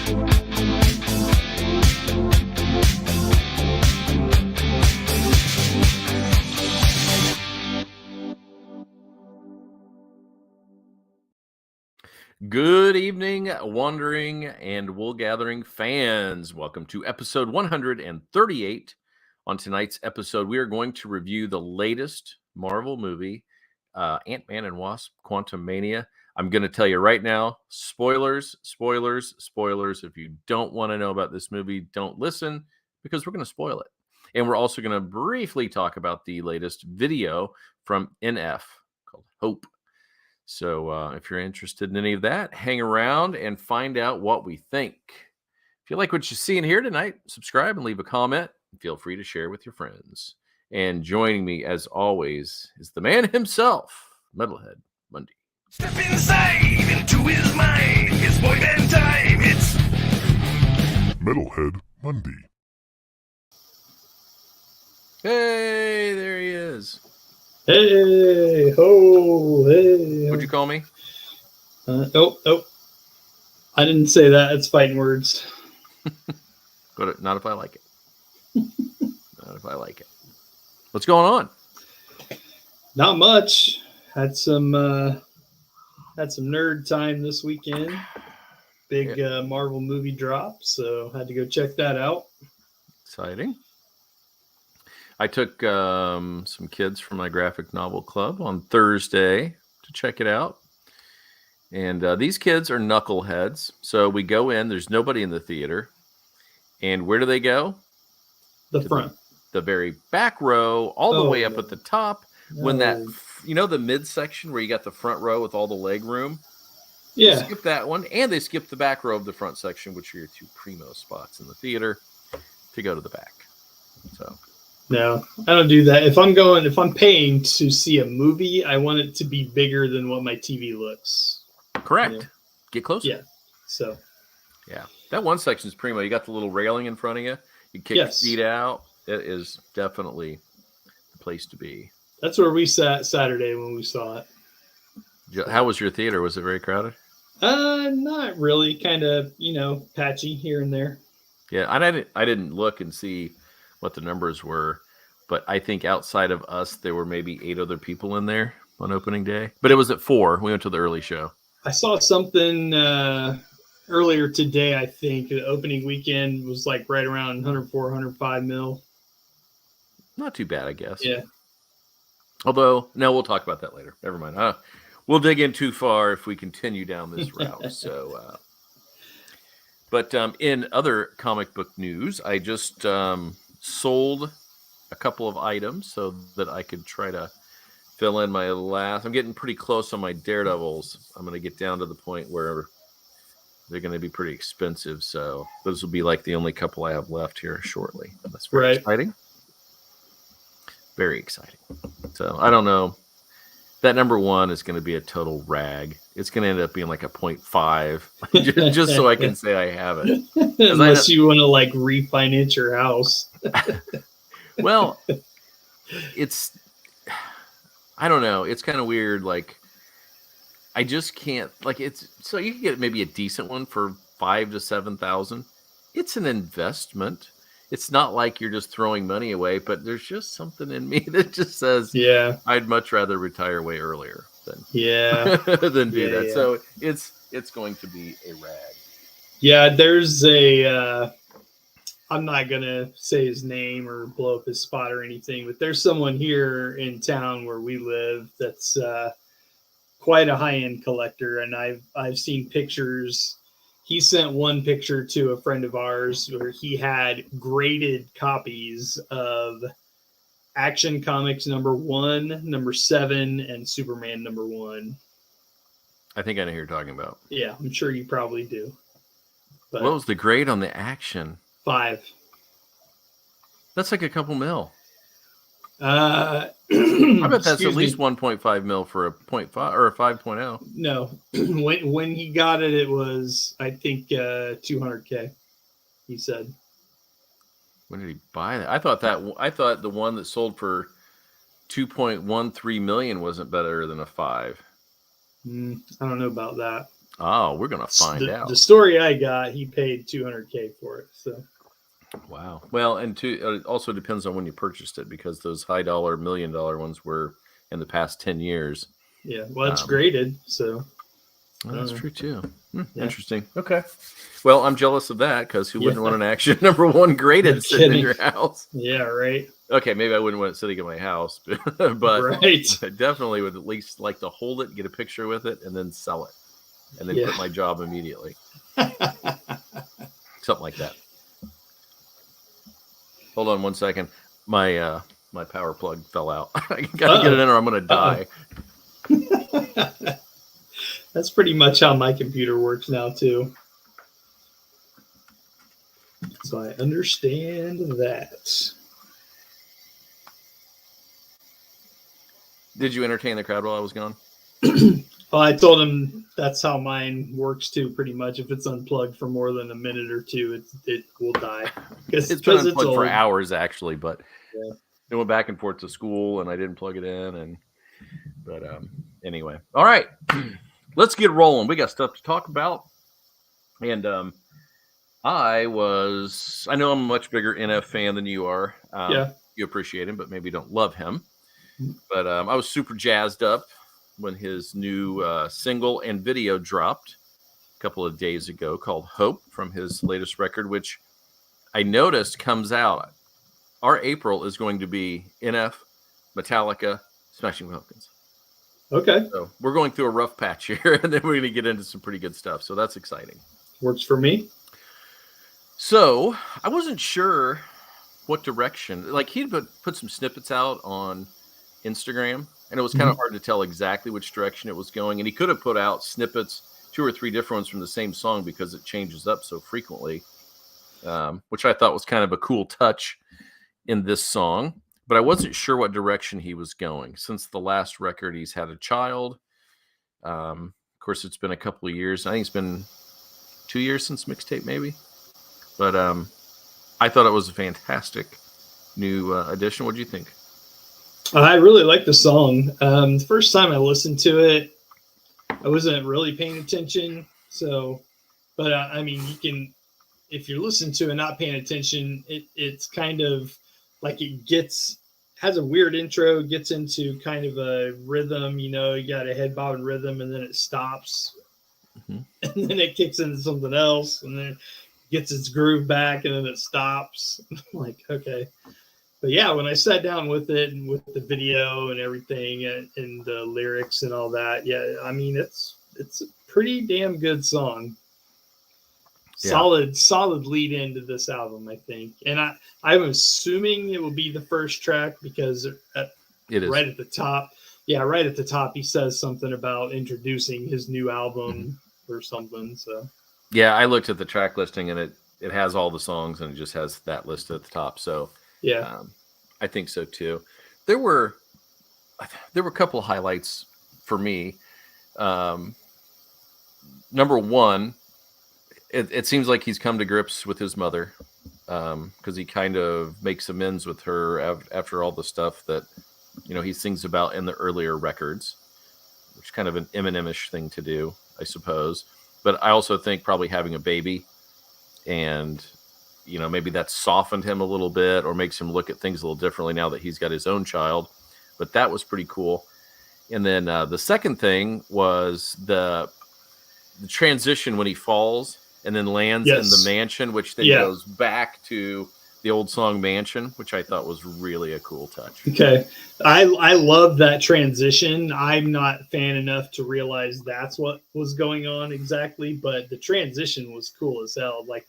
Good evening, wandering and wool gathering fans. Welcome to episode 138. On tonight's episode, we are going to review the latest Marvel movie, Antman and Wasp Quantumania. I'm going to tell you right now, spoilers, spoilers, spoilers. If you don't want to know about this movie, don't listen because we're going to spoil it. And we're also going to briefly talk about the latest video from NF called Hope. So if you're interested in any of that, hang around and find out what we think. If you like what you see and hear tonight, subscribe and leave a comment. Feel free to share with your friends. And joining me, as always, is the man himself, Metalhead Mundy. Step inside into his mind. It's boy band time. It's Metalhead Mundy. Hey, there he is. Hey, ho, hey. What'd you call me? Oh. I didn't say that. It's fighting words. But not if I like it. Not if I like it. What's going on? Not much. Had some nerd time this weekend. Big Marvel movie drop, so had to go check that out. Exciting. I took some kids from my graphic novel club on Thursday to check it out. And these kids are knuckleheads. So we go in, there's nobody in the theater. And where do they go? The front. The very back row, all the way up at the top. When that, the midsection where you got the front row with all the leg room? Yeah. They skip that one. And they skip the back row of the front section, which are your two primo spots in the theater, to go to the back. So... No, I don't do that. If I'm paying to see a movie, I want it to be bigger than what my TV looks. Correct. You know? Get closer. Yeah. So. Yeah. That one section is primo. You got the little railing in front of you. You kick your feet out. It is definitely the place to be. That's where we sat Saturday when we saw it. How was your theater? Was it very crowded? Not really. Kind of, patchy here and there. Yeah, I didn't look and see what the numbers were, but I think outside of us, there were maybe 8 other people in there on opening day. But it was at 4. We went to the early show. I saw something earlier today. I think the opening weekend was like right around 104, 105 mil. Not too bad, I guess. Yeah. Although, no, we'll talk about that later. Never mind. We'll dig in too far if we continue down this route. So, but in other comic book news, I just sold a couple of items so that I could try to fill in my last. I'm getting pretty close on my Daredevils. I'm going to get down to the point where they're going to be pretty expensive. So those will be like the only couple I have left here shortly. That's very exciting. Very exciting. So I don't know. That number 1 is going to be a total rag. It's going to end up being like a 0.5 just so I can say I have it. Unless you want to like refinance your house. Well, I don't know. It's kind of weird. Like, I just can't, like, so you can get maybe a decent one for 5,000 to 7,000. It's an investment. It's not like you're just throwing money away, but there's just something in me that just says, yeah, I'd much rather retire way earlier than than do that. Yeah. So it's going to be a rag. Yeah, there's I'm not gonna say his name or blow up his spot or anything, but there's someone here in town where we live that's quite a high-end collector, and I've seen pictures. He sent one picture to a friend of ours where he had graded copies of Action Comics #1, #7, and Superman #1. I think I know who you're talking about. Yeah, I'm sure you probably do. But what was the grade on the Action? 5. That's like a couple mil. I bet that's at least 1.5 mil for a 0.5 or a 5.0. No, when he got it, it was, I think, $200K. He said. When did he buy that? I thought the one that sold for $2.13 million wasn't better than a 5. I don't know about that. Oh, we're gonna find out. The story I got, he paid $200K for it. So Wow. Well, and it also depends on when you purchased it, because those high dollar $1 million ones were in the past 10 years. yeah, well, it's graded, so well, that's true too. Yeah. Interesting. Okay. Well, I'm jealous of that, because who wouldn't want an Action #1 graded sitting in your house? Yeah, right. Okay, maybe I wouldn't want it sitting in my house, but right. I definitely would at least like to hold it, get a picture with it, and then sell it, and then quit my job immediately. Something like that. Hold on 1 second. My my power plug fell out. I gotta get it in, or I'm gonna die. That's pretty much how my computer works now too. So I understand that. Did you entertain the crowd while I was gone? Well, I told him that's how mine works too, pretty much. If it's unplugged for more than a minute or two, it will die. It's been unplugged for hours, actually, but it went back and forth to school, and I didn't plug it in. But anyway, all right, let's get rolling. We got stuff to talk about, and I know I'm a much bigger NF fan than you are. You appreciate him, but maybe don't love him. But I was super jazzed up when his new single and video dropped a couple of days ago, called Hope, from his latest record, which I noticed comes out. Our April is going to be NF, Metallica, Smashing Pumpkins. Okay. So we're going through a rough patch here, and then we're going to get into some pretty good stuff. So that's exciting. Works for me. So I wasn't sure what direction. Like, he'd put some snippets out on Instagram, and it was kind of hard to tell exactly which direction it was going. And he could have put out snippets, 2 or 3 different ones from the same song, because it changes up so frequently, which I thought was kind of a cool touch in this song. But I wasn't sure what direction he was going. Since the last record, he's had a child. Of course, it's been a couple of years. I think it's been 2 years since mixtape, maybe. But I thought it was a fantastic new addition. What do you think? I really like the song. The first time I listened to it, I wasn't really paying attention. So, but I mean, you can, if you're listening to it not paying attention, it's kind of like has a weird intro, gets into kind of a rhythm, you got a head bobbing rhythm, and then it stops. And then it kicks into something else, and then it gets its groove back, and then it stops. Like, okay. But yeah, when I sat down with it, and with the video and everything, and the lyrics and all that, yeah, I mean, it's a pretty damn good song. Yeah. Solid lead into this album, I think. And I'm assuming it will be the first track, because it is right at the top. Yeah, right at the top, he says something about introducing his new album or something. So yeah, I looked at the track listing, and it has all the songs, and it just has that list at the top. So yeah, I think so too. There were a couple of highlights for me. Number one, it seems like he's come to grips with his mother, because he kind of makes amends with her after all the stuff that he sings about in the earlier records, which is kind of an Eminem-ish thing to do, I suppose. But I also think probably having a baby, and maybe that's softened him a little bit, or makes him look at things a little differently now that he's got his own child. But that was pretty cool. And then the second thing was the transition when he falls and then lands in the mansion, which then goes back to the old song Mansion, which I thought was really a cool touch. Okay. I love that transition. I'm not fan enough to realize that's what was going on exactly, but the transition was cool as hell. Like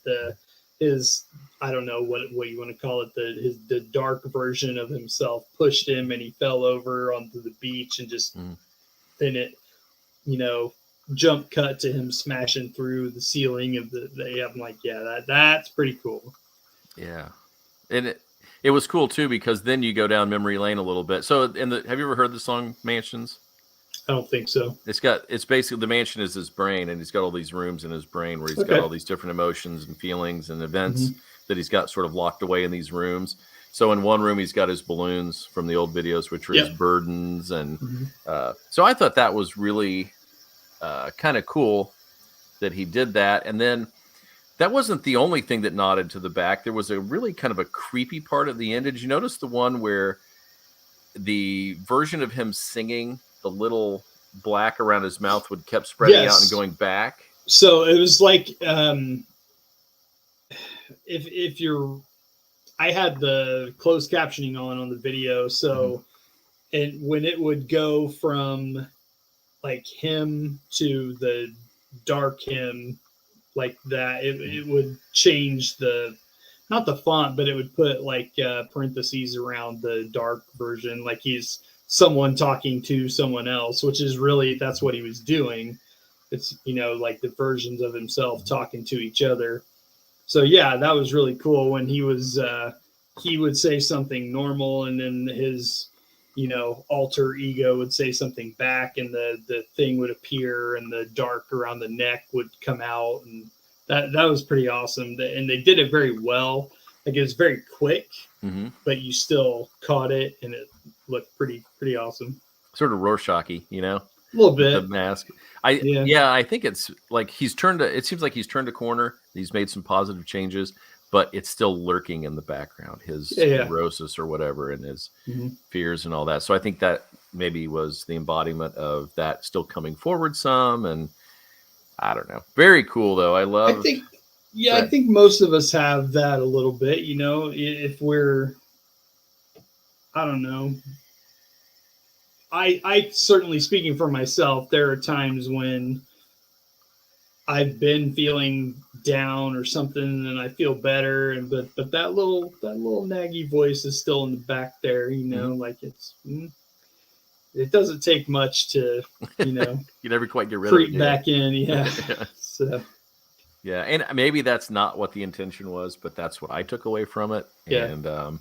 his, I don't know what you want to call it, the dark version of himself pushed him, and he fell over onto the beach, and just then it, jump cut to him smashing through the ceiling of the I'm like, yeah, that's pretty cool. Yeah. And it was cool too, because then you go down memory lane a little bit. So have you ever heard the song Mansions? I don't think so. It's basically, the mansion is his brain, and he's got all these rooms in his brain where he's got all these different emotions and feelings and events that he's got sort of locked away in these rooms. So in one room, he's got his balloons from the old videos, which were his burdens. And so I thought that was really kind of cool. that he did that. And then that wasn't the only thing that nodded to the back. There was a really kind of a creepy part at the end. Did you notice the one where the version of him singing, the little black around his mouth would kept spreading out and going back? So it was like, if you're, I had the closed captioning on the video. So, and when it would go from like him to the dark him like that, it would change not the font, but it would put like parentheses around the dark version, like he's someone talking to someone else, which is really, that's what he was doing. It's, like the versions of himself talking to each other. So yeah, that was really cool when he would say something normal, and then his, alter ego would say something back, and the thing would appear, and the dark around the neck would come out, and that was pretty awesome. And they did it very well. Like, it was very quick, but you still caught it, and it looked pretty awesome. Sort of Rorschach-y, a little bit. The mask. I think it's like it seems like he's turned a corner. He's made some positive changes, but it's still lurking in the background, his neurosis or whatever, and his fears and all that. So I think that maybe was the embodiment of that still coming forward some, and I don't know. Very cool though. I think most of us have that a little bit, if we're, I don't know. I certainly, speaking for myself, there are times when I've been feeling down or something, and I feel better, but that little naggy voice is still in the back there, like it doesn't take much to, you never quite get rid of it. Creep back in, yeah. So yeah, and maybe that's not what the intention was, but that's what I took away from it. Yeah. And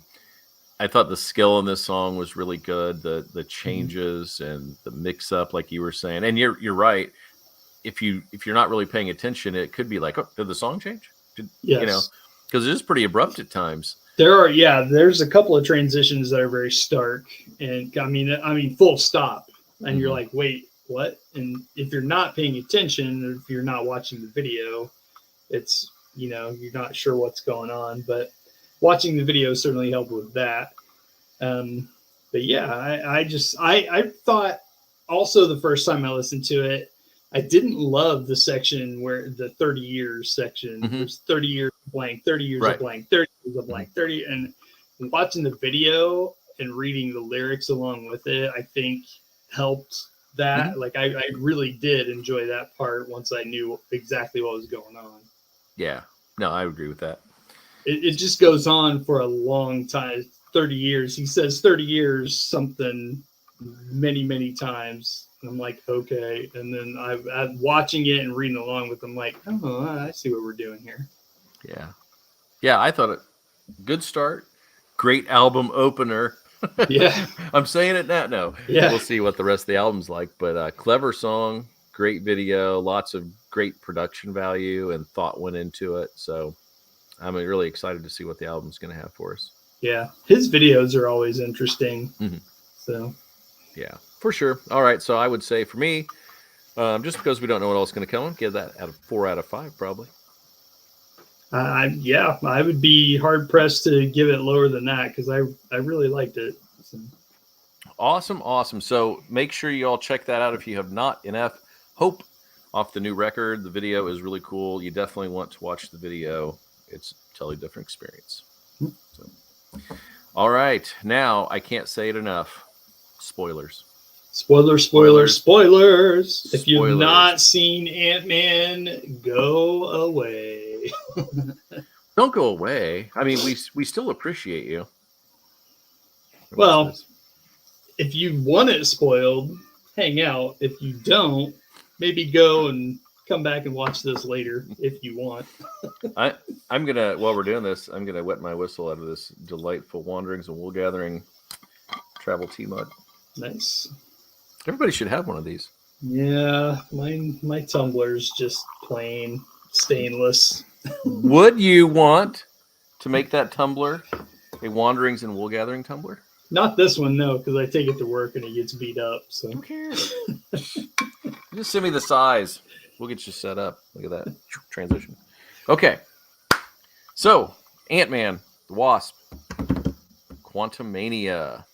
I thought the skill in this song was really good. The changes and the mix up, like you were saying, and you're right. If you're not really paying attention, it could be like, oh, did the song change? Yes. Because it is pretty abrupt at times. There's a couple of transitions that are very stark, and I mean full stop, and you're like, wait, what? And if you're not paying attention, or if you're not watching the video, it's, you're not sure what's going on, but watching the video certainly helped with that. But yeah, I thought also the first time I listened to it, I didn't love the section where the 30 years section. There's 30 years blank, 30 years of blank, 30 years of blank, 30. And watching the video and reading the lyrics along with it, I think helped that. Like I really did enjoy that part once I knew exactly what was going on. Yeah, no, I agree with that. It just goes on for a long time. 30 years. He says 30 years something many times. And I'm like, okay. And then I'm watching it and reading along with them, like, oh, I see what we're doing here. Yeah, I thought good start. Great album opener. Yeah. I'm saying it now. No. Yeah. We'll see what the rest of the album's like. But clever song, great video, lots of great production value and thought went into it. So I'm really excited to see what the album's going to have for us. Yeah. His videos are always interesting. So. Yeah, for sure. All right. So I would say for me, just because we don't know what else is going to come, give that 4 out of 5, probably. I would be hard pressed to give it lower than that because I really liked it. So. Awesome. So make sure you all check that out if you have not. NF Hope off the new record. The video is really cool. You definitely want to watch the video. It's a totally different experience. So. All right. Now I can't say it enough. Spoilers. If you've not seen Antman, go away. Don't go away. I mean, we still appreciate you. Well, if you want it spoiled, hang out. If you don't, maybe go and come back and watch this later if you want. I'm gonna, while we're doing this, I'm gonna wet my whistle out of this delightful Wanderings and Wool Gathering travel tea mug. Nice. Everybody should have one of these. Yeah, my tumbler's just plain stainless. Would you want to make that tumbler a Wanderings and Wool Gathering tumbler? Not this one, no, because I take it to work and it gets beat up. So who cares? Just send me the size. We'll get you set up. Look at that transition. Okay. So, Ant-Man, the Wasp, Quantumania.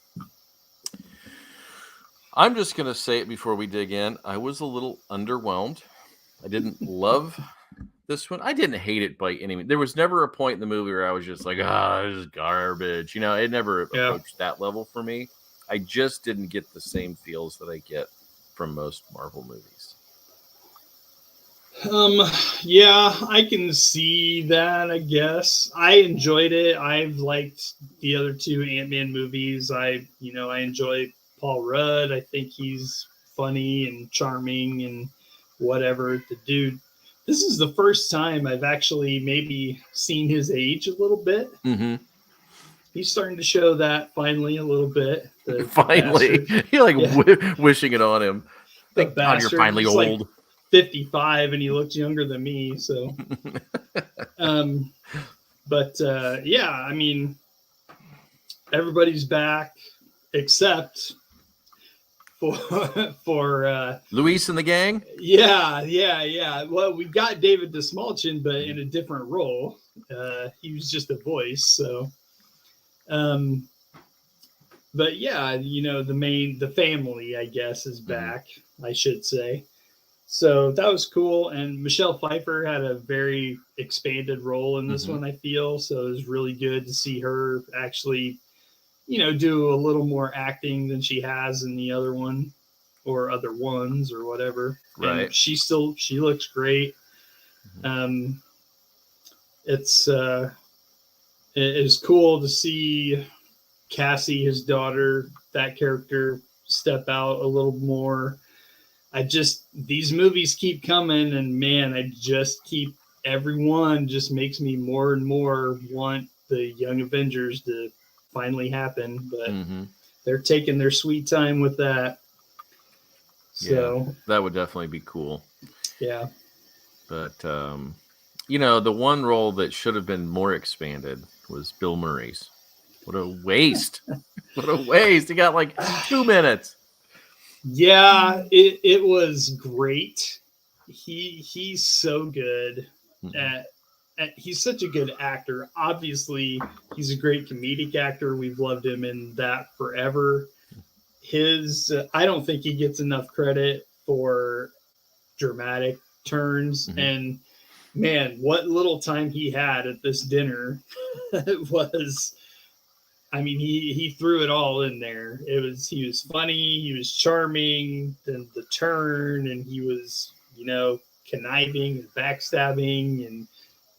I'm just going to say it before we dig in. I was a little underwhelmed. I didn't love this one. I didn't hate it by any means. There was never a point in the movie where I was just like, this is garbage. You know, it never approached that level for me. I just didn't get the same feels that I get from most Marvel movies. Yeah, I can see that, I guess. I enjoyed it. I've liked the other two Ant-Man movies. I enjoy Paul Rudd. I think he's funny and charming and whatever. The dude, this is the first time I've actually maybe seen his age a little bit. Mm-hmm. He's starting to show that finally a little bit. Finally, you're like wishing it on him. Thank God you're finally he's old. Like 55 and he looks younger than me. So, yeah, I mean, everybody's back except for Luis and the gang. Yeah. Well, we got David Dastmalchian, but in a different role. He was just a voice. So, but yeah, the family, I guess, is back. I should say. So that was cool. And Michelle Pfeiffer had a very expanded role in this one, I feel. So it was really good to see her actually, do a little more acting than she has in the other one or other ones or whatever. Right. And she looks great. It is cool to see Cassie, his daughter, that character step out a little more. These movies keep coming, and man, everyone just makes me more and more want the Young Avengers to finally happen, but they're taking their sweet time with that. So yeah, that would definitely be cool. Yeah. But, the one role that should have been more expanded was Bill Murray's. What a waste. What a waste. He got like 2 minutes. Yeah, it was great. He's so good he's such a good actor. Obviously, he's a great comedic actor. We've loved him in that forever. I don't think he gets enough credit for dramatic turns. And man, what little time he had at this dinner was. I mean, he threw it all in there. He was funny, he was charming, then the turn, and he was, conniving and backstabbing, and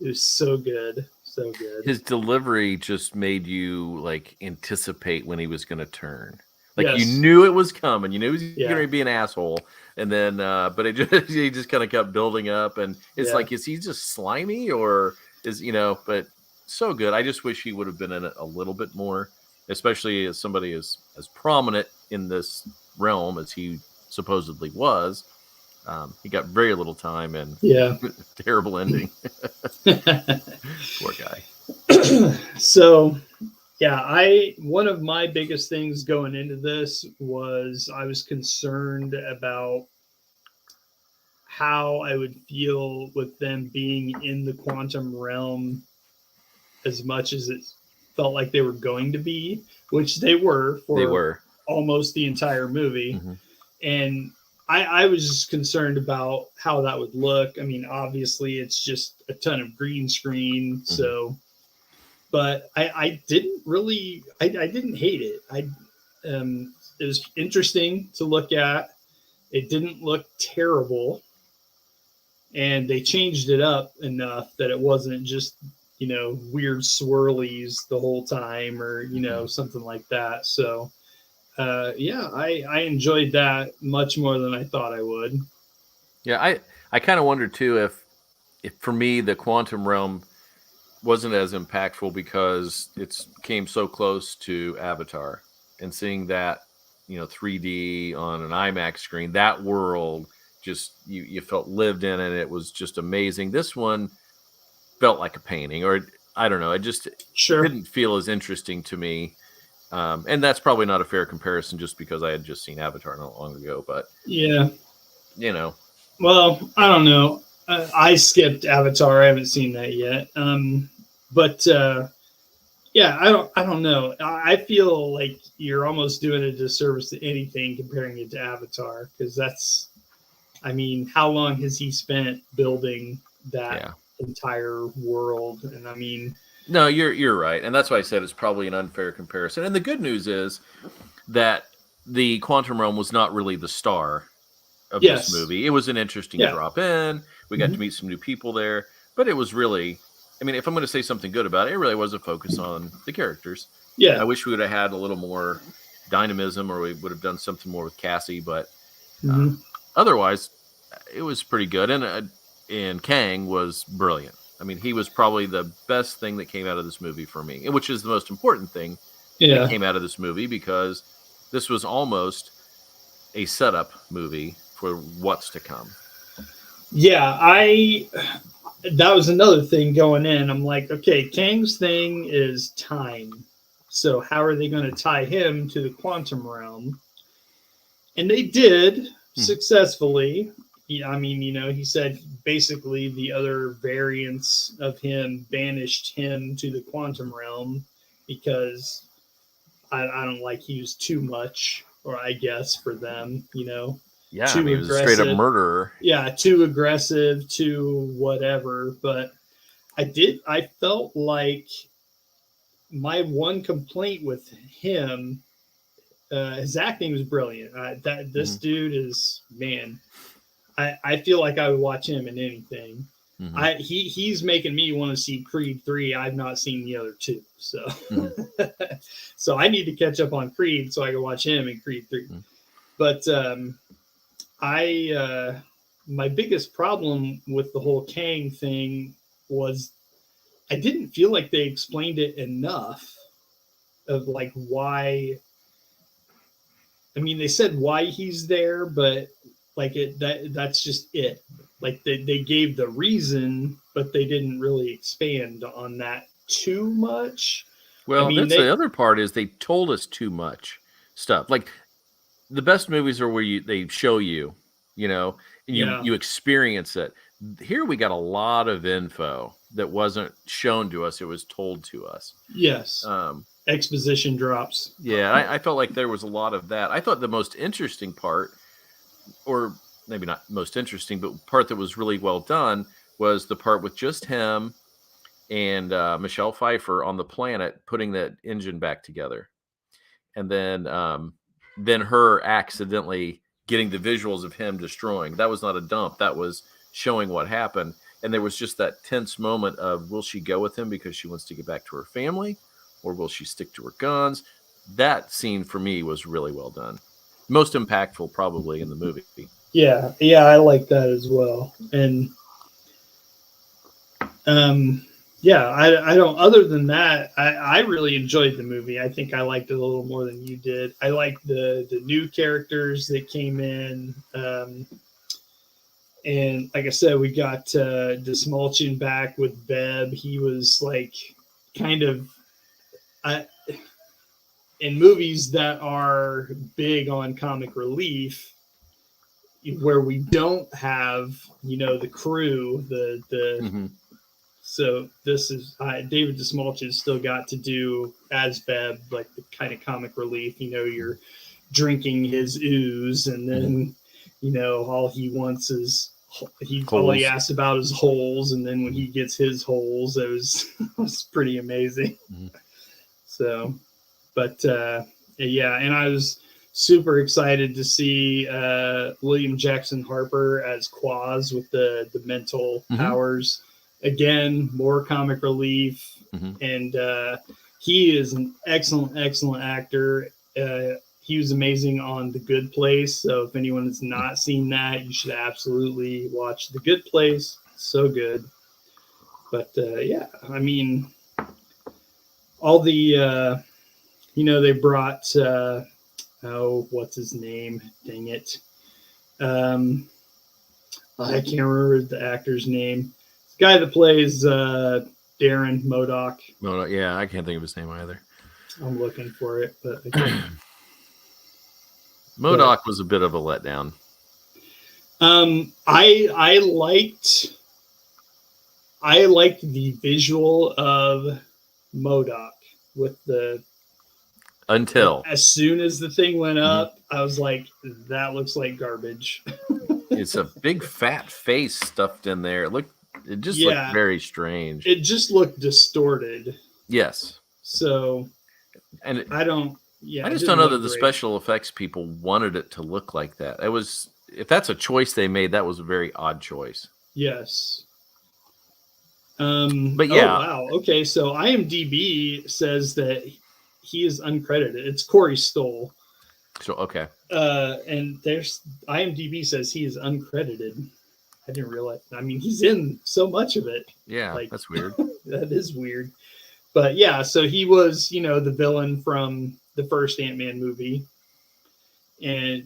it was so good. So good. His delivery just made you like anticipate when he was going to turn. Like you knew it was coming. You knew he was going to be an asshole. And then, but he just kind of kept building up. And it's like, is he just slimy or but so good. I just wish he would have been in it a little bit more, especially as somebody as prominent in this realm as he supposedly was. He got very little time and terrible ending. Poor guy. So, one of my biggest things going into this was I was concerned about how I would feel with them being in the quantum realm as much as it felt like they were going to be, which they were almost the entire movie. And I was just concerned about how that would look. I mean, obviously it's just a ton of green screen. So, but I didn't really, I didn't hate it. It was interesting to look at. It didn't look terrible. And they changed it up enough that it wasn't just, weird swirlies the whole time or, something like that. So, I enjoyed that much more than I thought I would. Yeah, I kind of wondered too if for me the quantum realm wasn't as impactful because it came so close to Avatar and seeing that 3D on an IMAX screen, that world just you felt lived in and it was just amazing. This one felt like a painting, or I don't know, it just didn't feel as interesting to me. And that's probably not a fair comparison just because I had just seen Avatar not long ago, but Well, I don't know. I skipped Avatar. I haven't seen that yet. But yeah, I don't know. I feel like you're almost doing a disservice to anything comparing it to Avatar, because that's, I mean, how long has he spent building that entire world? And I mean, no, you're right, and that's why I said it's probably an unfair comparison. And the good news is that the Quantum Realm was not really the star of yes, this movie. It was an interesting drop in. We got to meet some new people there, but it was really, I mean, if I'm going to say something good about it, it really was a focus on the characters. Yeah, I wish we would have had a little more dynamism, or we would have done something more with Cassie, but otherwise, it was pretty good. And Kang was brilliant. I mean, he was probably the best thing that came out of this movie for me, which is the most important thing that came out of this movie, because this was almost a setup movie for what's to come. Yeah, that was another thing going in. I'm like, okay, Kang's thing is time. So how are they going to tie him to the quantum realm? And they did successfully. I mean, he said basically the other variants of him banished him to the quantum realm because I don't like he was too much, or I guess for them, Yeah, too I mean, he was a straight up murderer. Yeah, too aggressive, too whatever. But I felt like my one complaint with him, his acting was brilliant. This dude is, man. I feel like I would watch him in anything. He's making me want to see Creed 3. I've not seen the other two, so so I need to catch up on Creed so I can watch him in Creed 3. But my biggest problem with the whole Kang thing was I didn't feel like they explained it enough of like why. I mean, they said why he's there, but like that's just it. Like they gave the reason, but they didn't really expand on that too much. Well, the other part is they told us too much stuff. Like the best movies are where they show you, and you experience it. Here we got a lot of info that wasn't shown to us; it was told to us. Yes. Exposition drops. Yeah, I felt like there was a lot of that. I thought the most interesting part, or maybe not most interesting, but part that was really well done, was the part with just him and Michelle Pfeiffer on the planet putting that engine back together, and then her accidentally getting the visuals of him destroying. That was not a dump. That was showing what happened. And there was just that tense moment of, will she go with him because she wants to get back to her family, or will she stick to her guns? That scene for me was really well done. Most impactful probably in the movie. Yeah, I like that as well. And I don't, other than that, I really enjoyed the movie. I think I liked it a little more than you did. I liked the new characters that came in. And like I said, we got Desmulchin back with Beb. He was like kind of in movies that are big on comic relief, where we don't have, the crew, so this is David Desmulchin still got to do as Beb, like the kind of comic relief. You're drinking his ooze, and then all he wants is all he asks about is holes, and then when he gets his holes, it was pretty amazing. So, but yeah, and I was super excited to see William Jackson Harper as Quaz with the mental powers. Again, more comic relief, and he is an excellent actor. He was amazing on The Good Place. So if anyone has not seen that, you should absolutely watch The Good Place. So good. But yeah, I mean, all the they brought what's his name? Dang it. I can't remember the actor's name. The guy that plays Darren Modoc. Yeah, I can't think of his name either. I'm looking for it, but I can't. Modoc was a bit of a letdown. I liked the visual of MODOK with Until as soon as the thing went up, I was like, that looks like garbage. it's a big fat face stuffed in there. It just looked Yeah. very strange. It just looked distorted. Yes. So And I just don't know that the special effects people wanted it to look like that. If that's a choice they made, that was a very odd choice. Yes. But yeah. Oh, wow. Okay, so IMDb says that he is uncredited. It's Corey Stoll. So okay. And there's IMDb says he is uncredited. I didn't realize. I mean, he's in so much of it. Yeah, that's weird. That is weird. But yeah, so he was, the villain from the first Ant-Man movie. And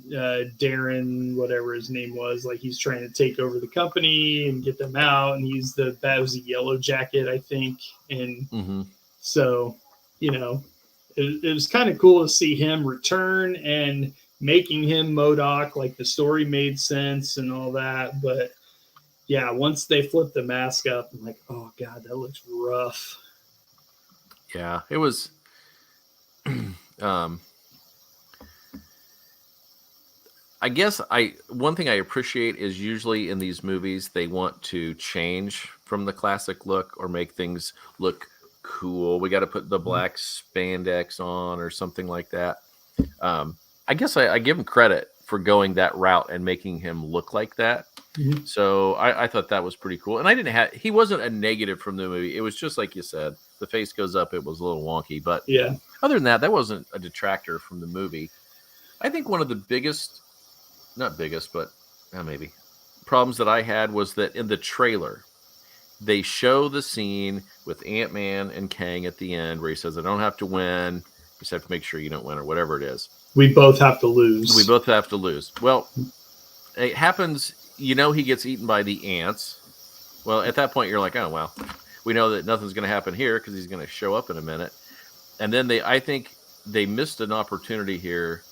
Darren, whatever his name was, like he's trying to take over the company and get them out. And he's the Yellow Jacket, I think. And so, it was kind of cool to see him return and making him MODOK. Like the story made sense and all that. But yeah, once they flipped the mask up, I'm like, oh God, that looks rough. Yeah, it was. I guess one thing I appreciate is usually in these movies they want to change from the classic look or make things look cool. We got to put the black spandex on or something like that. I guess I give him credit for going that route and making him look like that. Mm-hmm. So I thought that was pretty cool. And he wasn't a negative from the movie. It was just like you said, the face goes up. It was a little wonky, but yeah. Other than that wasn't a detractor from the movie. I think one of the biggest, not biggest, but maybe problems that I had was that in the trailer, they show the scene with Ant-Man and Kang at the end where he says, I don't have to win. Just have to make sure you don't win or whatever it is. We both have to lose. We both have to lose. Well, it happens, he gets eaten by the ants. Well, at that point, you're like, oh, well, we know that nothing's going to happen here because he's going to show up in a minute. And then I think they missed an opportunity here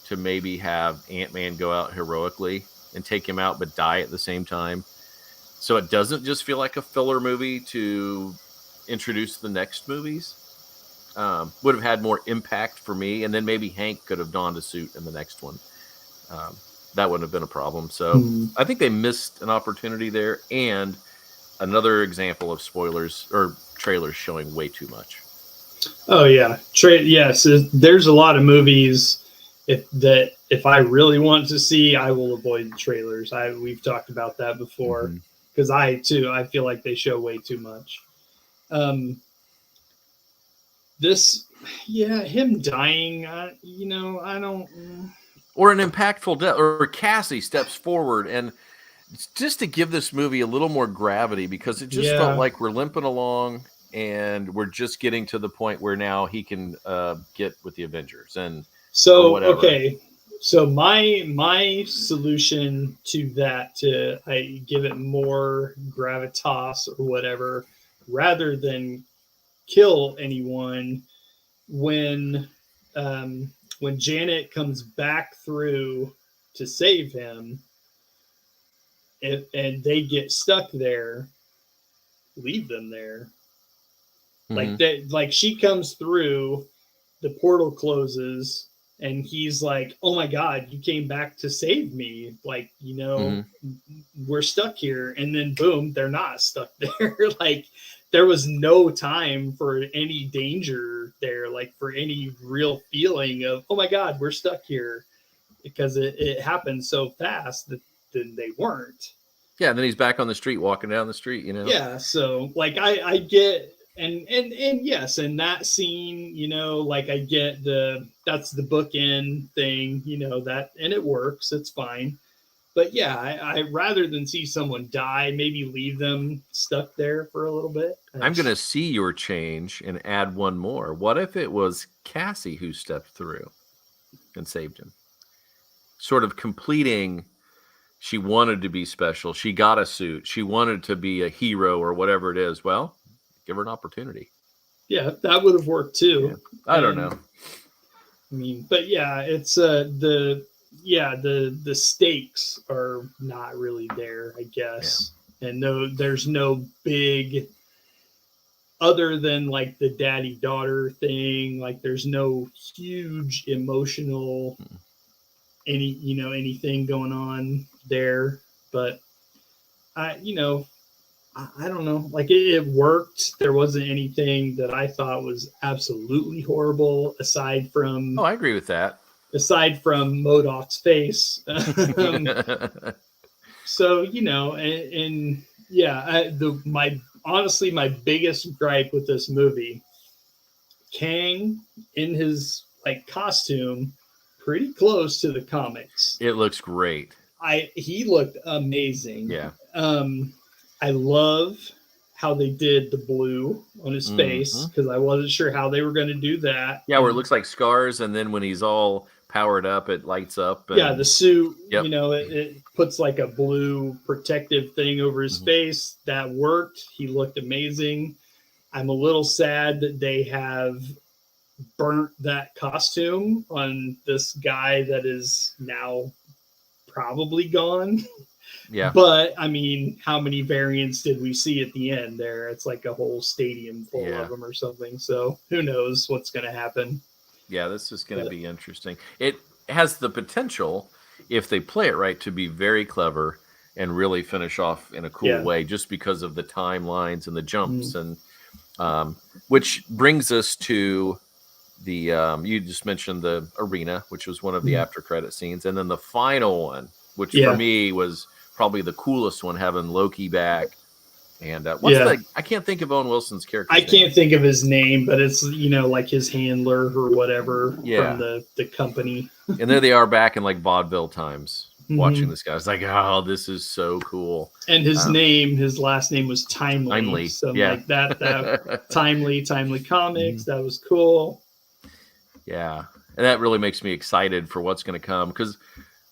to maybe have Ant-Man go out heroically and take him out, but die at the same time. So it doesn't just feel like a filler movie to introduce the next movies. Would have had more impact for me. And then maybe Hank could have donned a suit in the next one. That wouldn't have been a problem. So I think they missed an opportunity there. And another example of spoilers or trailers showing way too much. Oh yeah. Yes. There's a lot of movies if I really want to see, I will avoid the trailers. We've talked about that before because I feel like they show way too much. Him dying, I don't. Or an impactful death, or Cassie steps forward and just to give this movie a little more gravity because it just felt like we're limping along and we're just getting to the point where now he can get with the Avengers and. So okay, so my solution to that I give it more gravitas or whatever, rather than kill anyone when Janet comes back through to save him, and they get stuck there, leave them there. Like she comes through, the portal closes. And he's like, oh my God, you came back to save me. Like, we're stuck here. And then boom, they're not stuck there. Like there was no time for any danger there, like for any real feeling of, oh my God, we're stuck here, because it happened so fast that then they weren't. Yeah. And then he's back on the street, walking down the street, Yeah. So like, I get, and yes, in that scene, like I get that's the bookend thing, that, and it works, it's fine. But yeah, I rather than see someone die, maybe leave them stuck there for a little bit. I'm going to see your change and add one more. What if it was Cassie who stepped through and saved him? Sort of completing, she wanted to be special. She got a suit. She wanted to be a hero or whatever it is. Well, give her an opportunity. Yeah, that would have worked too. Yeah. I don't know. I mean, but yeah, it's yeah, the stakes are not really there, I guess. And no, there's no big, other than like the daddy daughter thing, like there's no huge emotional anything going on there. But I don't know, like it worked. There wasn't anything that I thought was absolutely horrible Oh, I agree with that. aside from Modoc's face. So and yeah, my honestly my biggest gripe with this movie, Kang in his like costume, pretty close to the comics. It looks great. He looked amazing. Yeah. I love how they did the blue on his face, because I wasn't sure how they were going to do that. Yeah, where it looks like scars, and then when he's all powered up, it lights up. Yeah, the suit, Yep. it puts like a blue protective thing over his face. That worked. He looked amazing. I'm a little sad that they have burnt that costume on this guy that is now probably gone. Yeah. But I mean, how many variants did we see at the end there? It's like a whole stadium full of them or something. So who knows what's going to happen. Yeah, this is going to be interesting. It has the potential, if they play it right, to be very clever and really finish off in a cool way, just because of the timelines and the jumps. And which brings us to the you just mentioned the arena, which was one of the after credit scenes, and then the final one, which for me was probably the coolest one, having Loki back. And I can't think of Owen Wilson's character. I can't think of his name, but it's like his handler or whatever from the company. And there they are back in like vaudeville times, watching this guy. It's like, oh, this is so cool. And his last name was Timely. So like that Timely Comics. That was cool. Yeah, and that really makes me excited for what's going to come, because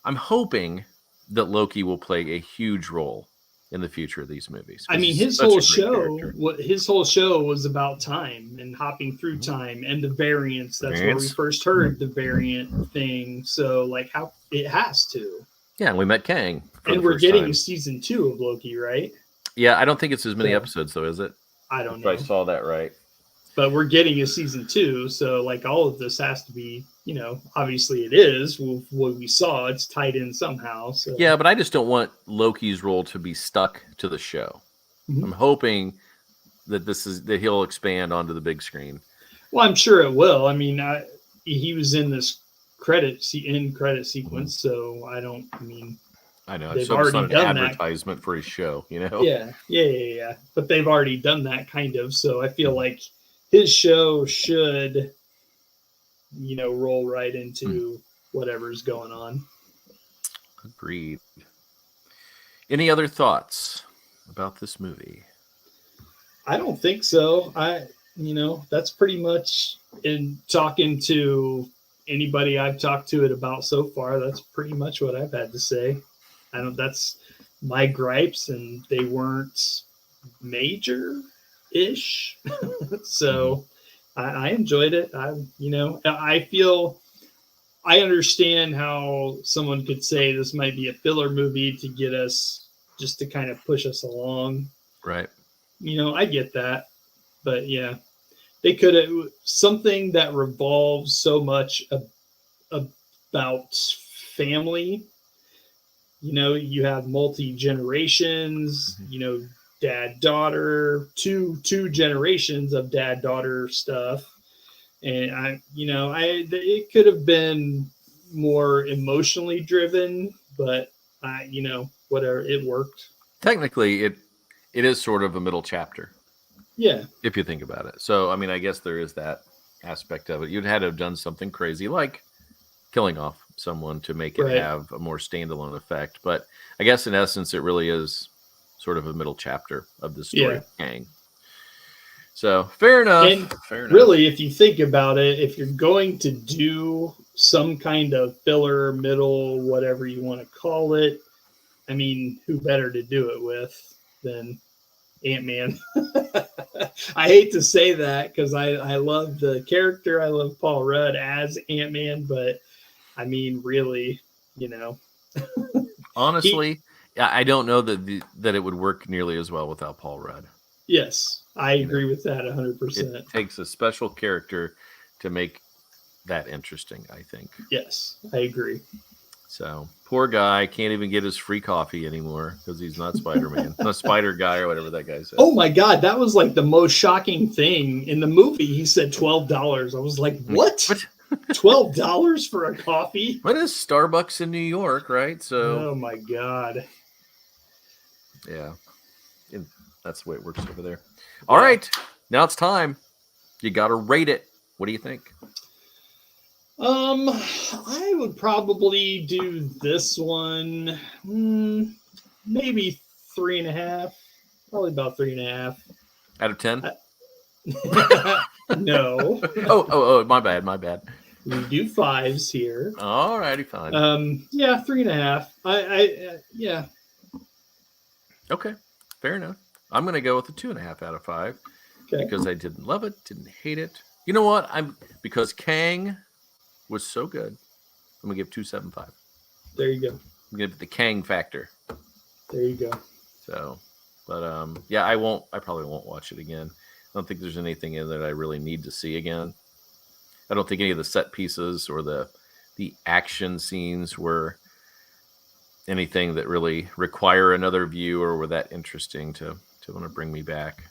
I'm hoping that Loki will play a huge role in the future of these movies. I mean, his whole show was about time and hopping through time and the variants. That's where we first heard the variant thing. So like, how it has to. Yeah, and we met Kang. And we're getting season 2 of Loki, right? Yeah, I don't think it's as many episodes though, is it? I don't know. If I saw that right. But we're getting a season 2, so like all of this has to be, obviously it is. What we saw, it's tied in somehow. So. Yeah, but I just don't want Loki's role to be stuck to the show. I'm hoping that that he'll expand onto the big screen. Well, I'm sure it will. I mean, he was in this credit sequence, so I know they've already done advertisement for his show, Yeah. But they've already done that kind of, so I feel like his show should, roll right into whatever's going on. Agreed. Any other thoughts about this movie? I don't think so. That's pretty much, in talking to anybody I've talked to it about so far, that's pretty much what I've had to say. That's my gripes, and they weren't major-ish. So I enjoyed it. I understand how someone could say this might be a filler movie to get us, just to kind of push us along. Right. I get that. But yeah, they could have something that revolves so much about family. You have multi-generations, dad, daughter, two generations of dad, daughter stuff. And it could have been more emotionally driven, but whatever, it worked. Technically, it is sort of a middle chapter. Yeah. If you think about it. So, I guess there is that aspect of it. You'd had to have done something crazy like killing off someone to make it have a more standalone effect. But I guess in essence, it really is sort of a middle chapter of the story of Kang. So fair enough. And really, if you think about it, if you're going to do some kind of filler, middle, whatever you want to call it, who better to do it with than Ant-Man? I hate to say that because I love the character. I love Paul Rudd as Ant-Man, but really, you know. Honestly, I don't know that it would work nearly as well without Paul Rudd. Yes, I agree with that It 100%. takes a special character to make that interesting, I think. Yes, I agree. So poor guy can't even get his free coffee anymore because he's not Spider-Man, not Spider Guy or whatever that guy said. Oh my God, that was like the most shocking thing in the movie. He said $12. I was like, what? $12 for a coffee? What is Starbucks in New York, right? So Oh my God. yeah, that's the way it works over there. All right, now it's time. You got to rate it. What do you think? I would probably do this one, maybe 3.5. Probably about 3.5 out of 10. No. Oh, my bad. We do 5s here. All righty, fine. Yeah, 3.5. Yeah. Okay, fair enough. I'm gonna go with a 2.5 out of 5 because I didn't love it, didn't hate it. You know what? Because Kang was so good. I'm gonna give 2.75. There you go. I'm gonna give the Kang factor. There you go. So, but yeah, I probably won't watch it again. I don't think there's anything in that I really need to see again. I don't think any of the set pieces or the action scenes were anything that really require another view or were that interesting to want to bring me back.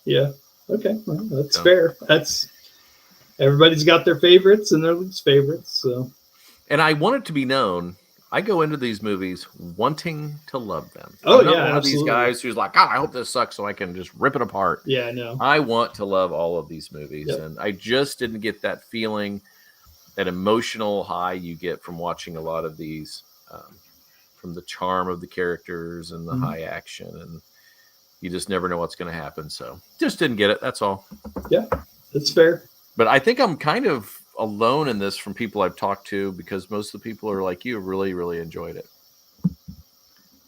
Yeah. Okay. Well, that's fair. Everybody's got their favorites and their least favorites. So, and I want it to be known, I go into these movies wanting to love them. Oh, I'm not yeah, one of these absolutely. guys who's like, God, I hope this sucks so I can just rip it apart. Yeah, I know. I want to love all of these movies. Yep. And I just didn't get that feeling, that emotional high you get from watching a lot of these, from the charm of the characters and the high action. And you just never know what's going to happen. So just didn't get it. That's all. Yeah, that's fair. But I think I'm kind of alone in this from people I've talked to because most of the people are like you, really, really enjoyed it.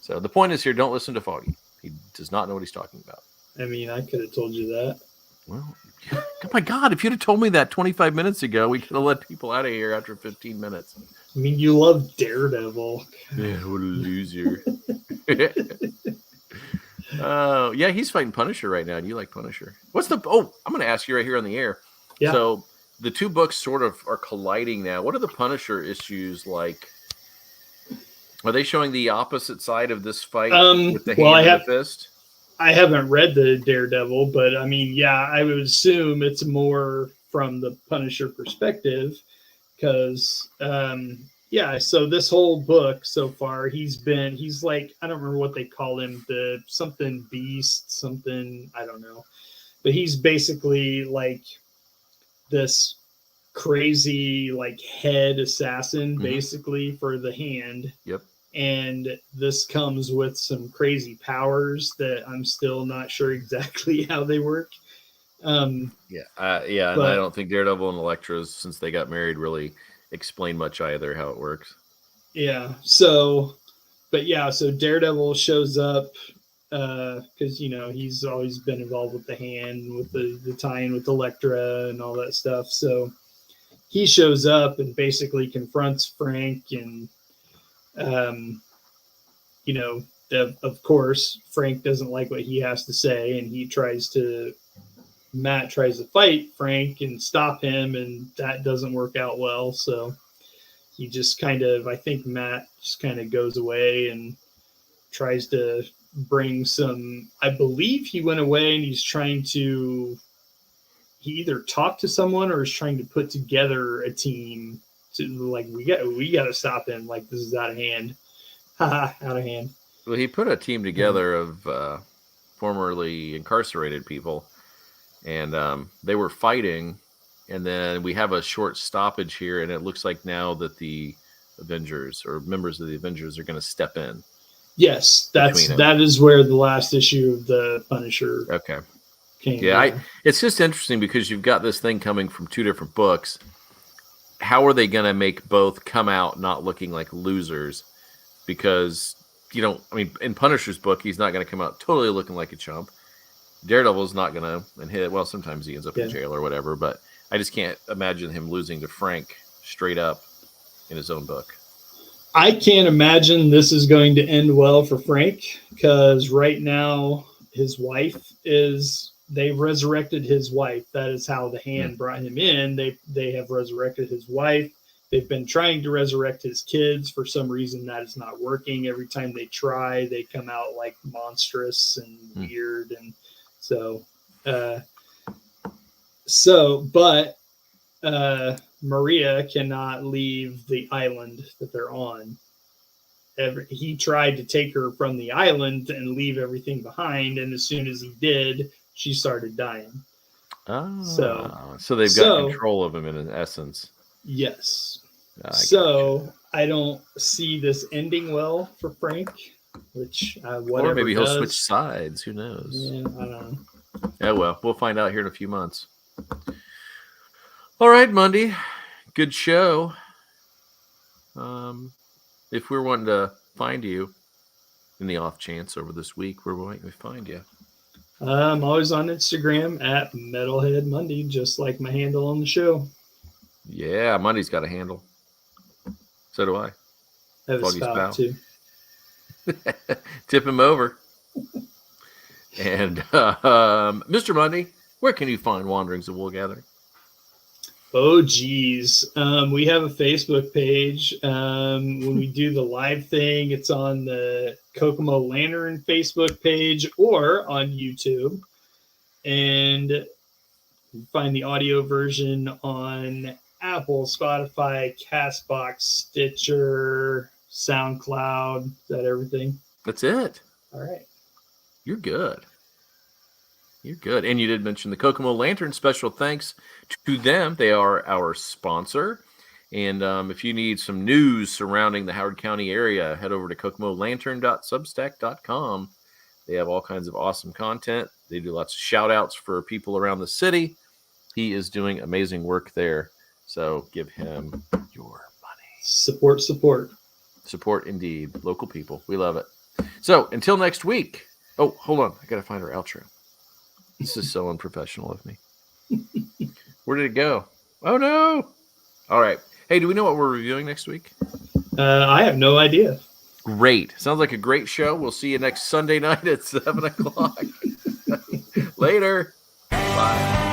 So the point is here, don't listen to Foggy. He does not know what he's talking about. I mean, I could have told you that. Well, oh my God, if you'd have told me that 25 minutes ago, we could have let people out of here after 15 minutes. I mean, you love Daredevil. Yeah, what a loser. Oh, yeah, he's fighting Punisher right now. Do you like Punisher? I'm going to ask you right here on the air. Yeah. So the two books sort of are colliding now. What are the Punisher issues like? Are they showing the opposite side of this fight with the hand and the fist? I haven't read the Daredevil, but I mean, yeah, I would assume it's more from the Punisher perspective because, so this whole book so far, he's like, I don't remember what they call him, the something beast, something, I don't know, but he's basically like this crazy like head assassin basically for the hand. Yep. And this comes with some crazy powers that I'm still not sure exactly how they work. And I don't think Daredevil and Elektra, since they got married, really explain much either how it works. Yeah. So Daredevil shows up because he's always been involved with the hand, with the tie-in with Elektra and all that stuff. So he shows up and basically confronts Frank and. Of course, Frank doesn't like what he has to say, and Matt tries to fight Frank and stop him, and that doesn't work out well. So he just I think Matt just kind of goes away and tries to bring I believe he went away and he either talk to someone or is trying to put together a team to like, we got to stop him. Like, this is out of hand. Out of hand. Well, he put a team together of formerly incarcerated people, and they were fighting, and then we have a short stoppage here, and it looks like now that the Avengers or members of the Avengers are going to step in. Yes, that is where the last issue of the Punisher came. Yeah, it's just interesting because you've got this thing coming from two different books. How are they going to make both come out not looking like losers? Because, in Punisher's book, he's not going to come out totally looking like a chump. Daredevil's not going to, sometimes he ends up in jail or whatever, but I just can't imagine him losing to Frank straight up in his own book. I can't imagine this is going to end well for Frank, because right now his wife they've resurrected his wife. That is how the hand brought him in. They have resurrected his wife. They've been trying to resurrect his kids. For some reason, that is not working. Every time they try, they come out like monstrous and weird. And but Maria cannot leave the island that they're on. He tried to take her from the island and leave everything behind, and as soon as he did, she started dying. Oh, so they've got control of him in essence. Yes. I don't see this ending well for Frank, which whatever. Or maybe he'll switch sides. Who knows? Yeah, I don't know. Yeah, well, we'll find out here in a few months. All right, Mundy. Good show. If we're wanting to find you in the off chance over this week, where might we find you? I'm always on Instagram at Metalhead Mundy, just like my handle on the show. Yeah, Mundy's got a handle. So do I. I have a spout too. Tip him over. And Mr. Mundy, where can you find Wanderings of Wool Gathering? Oh, geez. We have a Facebook page. When we do the live thing, it's on the Kokomo Lantern Facebook page or on YouTube. And you find the audio version on Apple, Spotify, Castbox, Stitcher, SoundCloud. Is that everything? That's it. All right. You're good. You're good. And you did mention the Kokomo Lantern. Special thanks to them. They are our sponsor. And if you need some news surrounding the Howard County area, head over to kokomolantern.substack.com. They have all kinds of awesome content. They do lots of shout outs for people around the city. He is doing amazing work there. So give him your money. Support. Support indeed. Local people. We love it. So until next week. Oh, hold on. I got to find our outro. This is so unprofessional of me. Where did it go? Oh, no. All right. Hey, do we know what we're reviewing next week? I have no idea. Great. Sounds like a great show. We'll see you next Sunday night at 7 o'clock. Later. Bye.